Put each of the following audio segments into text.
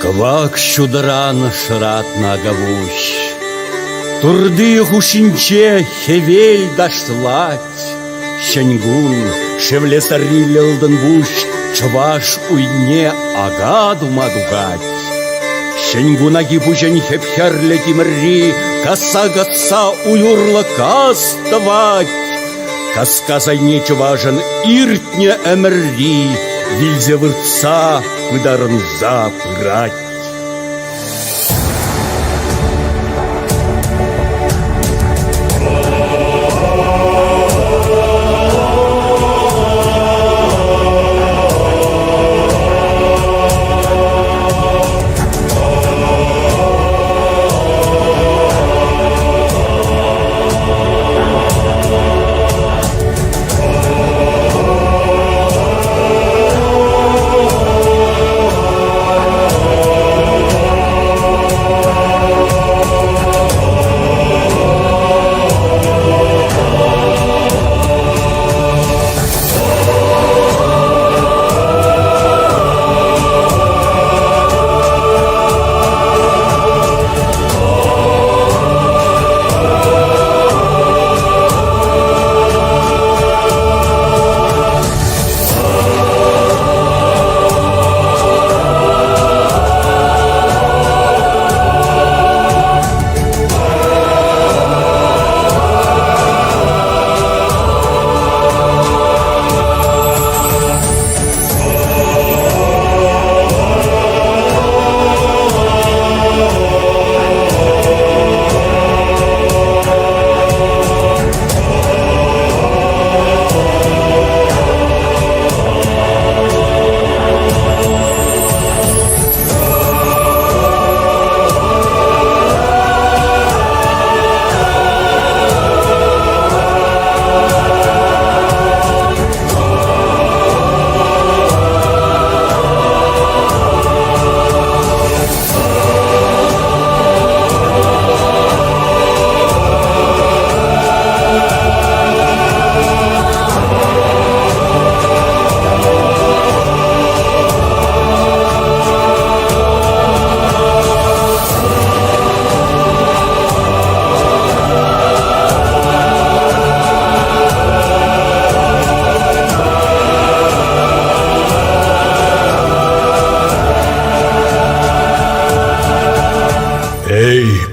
Квак щудран шыратна гавущ. Турды хушинче хевель дашлать. Щенгун шевлесарилелдын буш, чваш уйне ага думадугать. Щенгунаги бужен хепхерле тимри, каса-гаса уюрла каставать. Касказайне чважен иртне эмерри, вильзе вырца пыдарынза пырать.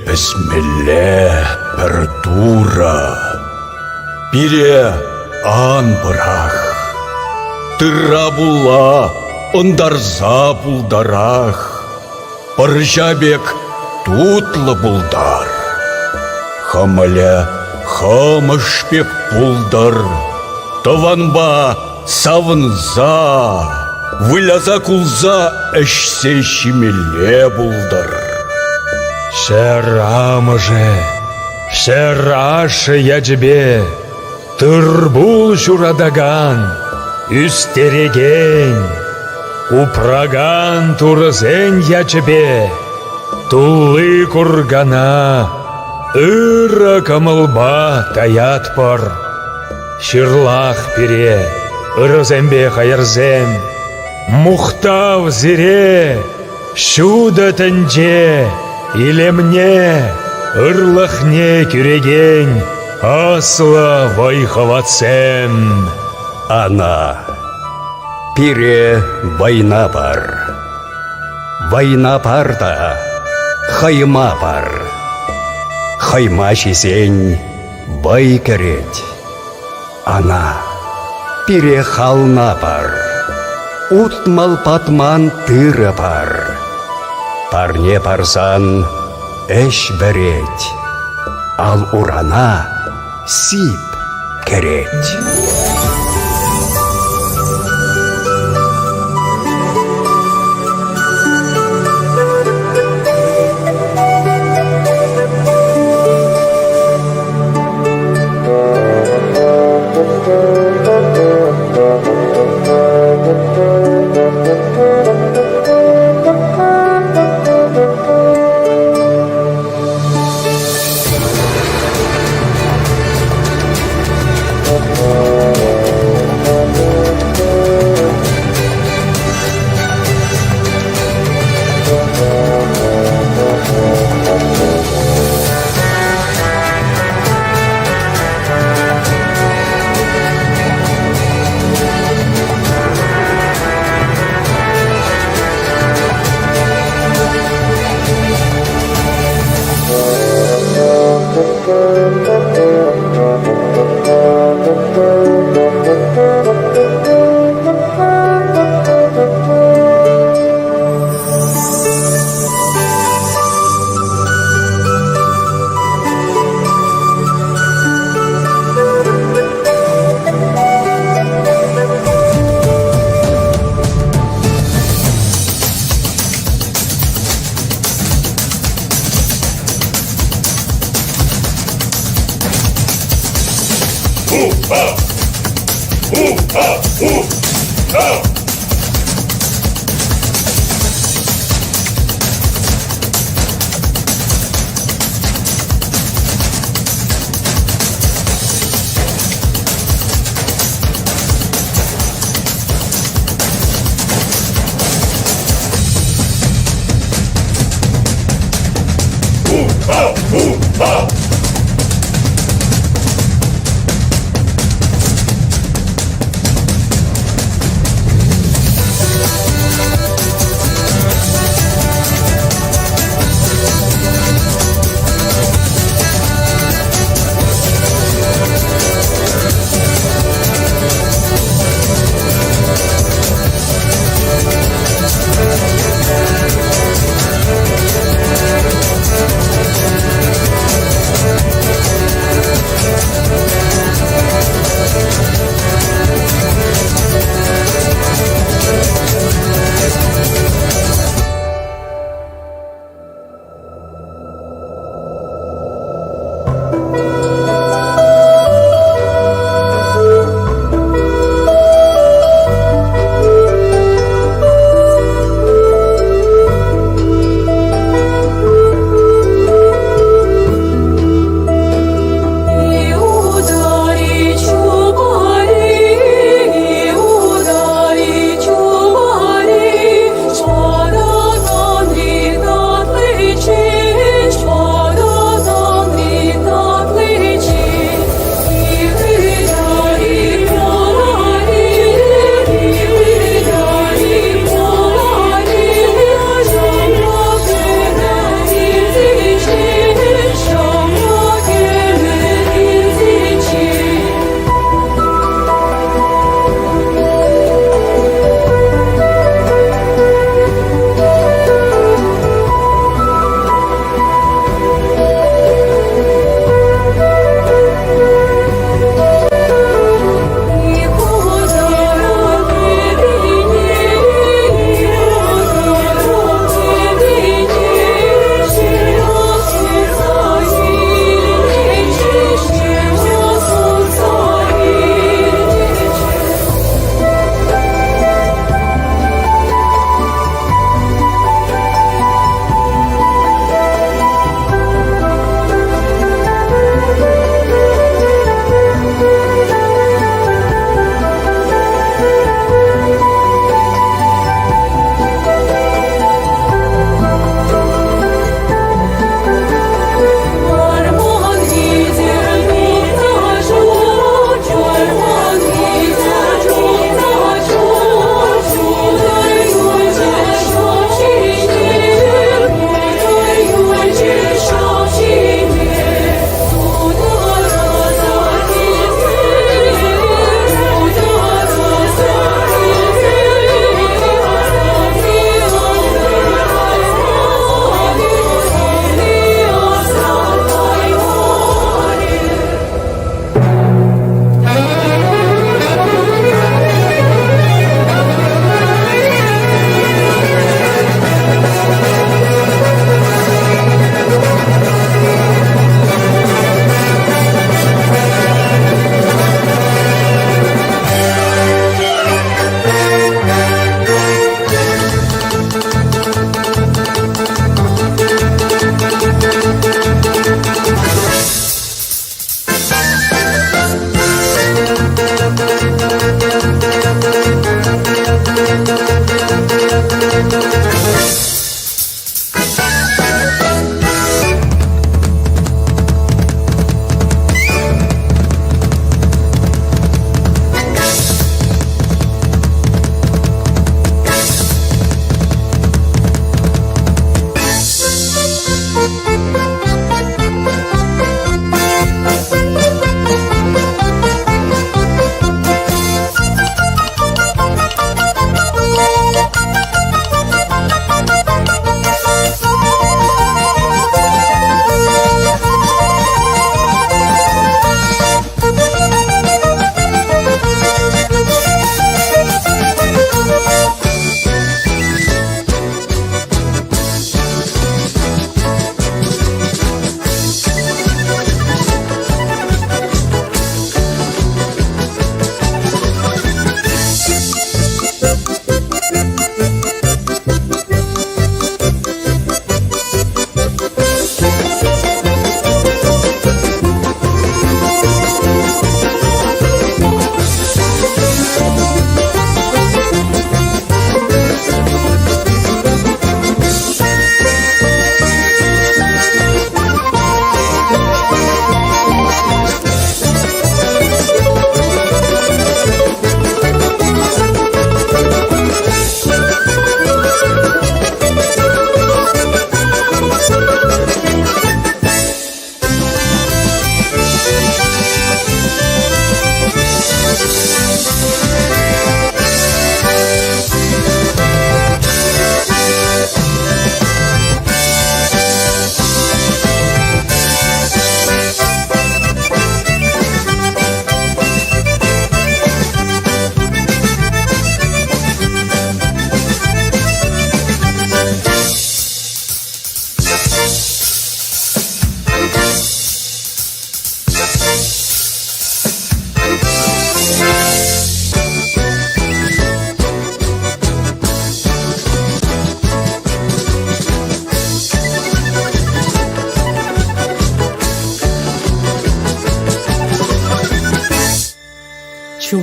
Бісмілле, пердура, бире ан бырах, тыра була, ондарза булдарах, пыржабек тутлы булдар, хамаля хамышпек булдар, таванба савынза, выляза кулза әшсе шимеле булдар. Шерамыже, шерашы ячбе, тырбул журадаган, үстереген, упраган турызен ячбе, тулы кургана, ыра камылба таят пар. Шырлах пире, ырызембе хайырзем, мухтав зире, шуда тінже, илемне, ырлахне күреген, асла вайхаватсем. Ана, пире война бар. Война барда, хайма бар. Хайма жезень бай керет. Ана, пире хална бар. Утмал патман тыры бар. Парне парсан эш берет, ал урана сип керет.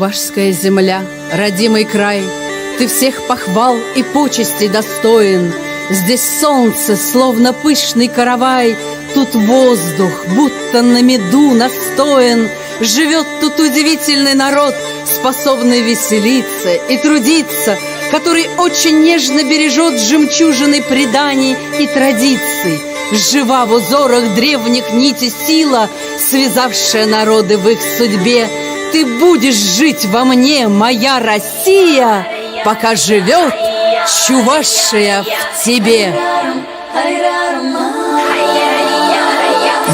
чувашская земля, родимый край, ты всех похвал и почестей достоин. Здесь солнце, словно пышный каравай, тут воздух, будто на меду настоен. Живет тут удивительный народ, способный веселиться и трудиться, который очень нежно бережет жемчужины преданий и традиций. Жива в узорах древних нити сила, связавшая народы в их судьбе. Ты будешь жить во мне, моя Россия, пока живет Чувашия в тебе.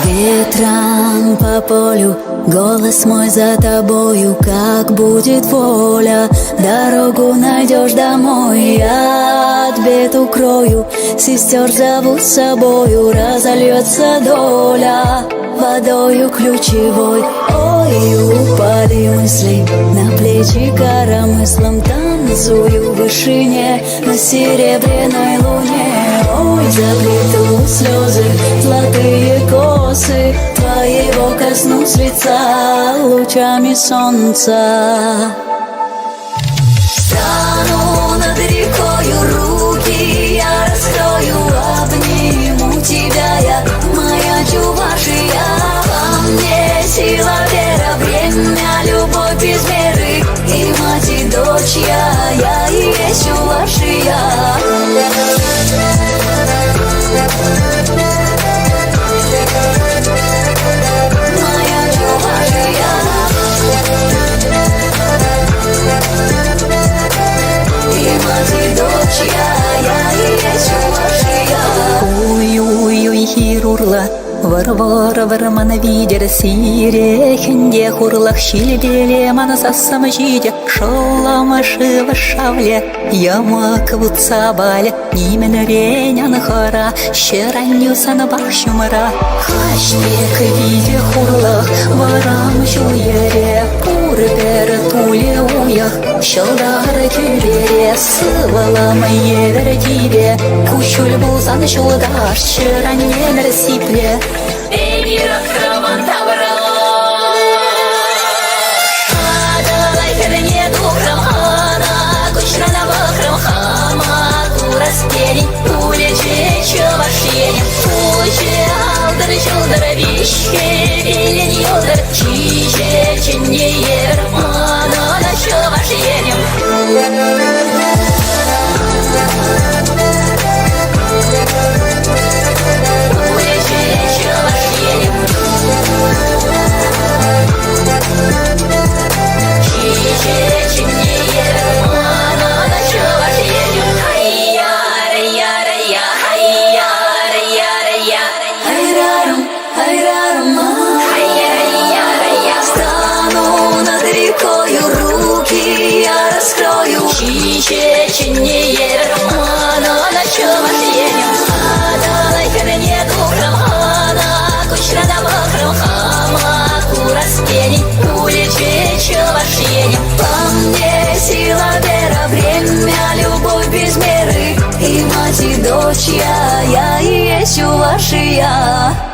Ветром по полю, голос мой за тобою, как будет воля, дорогу найдешь домой, я от бед укрою, сестер зову с собою, разольется доля водою ключевой. Ой, упали мысли на плечи коромыслом, танцую в вышине на серебряной луне. Ой, заплету слезы, золотые косы твоего коснусь лица лучами солнца. Стану над рекою, руки я раскрою, обниму тебя я, моя Чувашия. Во мне сила, вера, время, любовь без меры, и мать, и дочь я и есть Чувашия. Моя Чувашия. И мать, и дочь я и есть Чувашия. Уй-уй-уй, хирурла, вар-вар, вармана видер, сирехенде, хурлах, щилебеле, манасасам жиде, шалламашы вашавле, ямак вуцабале, нимен ренян хара, щеранью санабах шумара. Хашбек виде хурлах, варам жуере, пурбер туле уях, шалдар кюбере, сывала моей вердиве, кучуль бузан шулдаш, щеранье мерсипле. Эмира краман табрала, адалай керне духрам хана, кучрана бахрам хама, кураскери, улече Чувашия, улече алдар чулдар вишке, вилен юлдар, чиже ченьер, мана на Чувашия. Стану над рекою, руки я раскрою, чище чиннее романа на Чувашия. Адалай керне духрам хана, кучрана бахрам хама, кураскени, улече Чувашия. Во мне сила, вера, время, любовь без меры, и мать, и дочь я и есть Чувашия.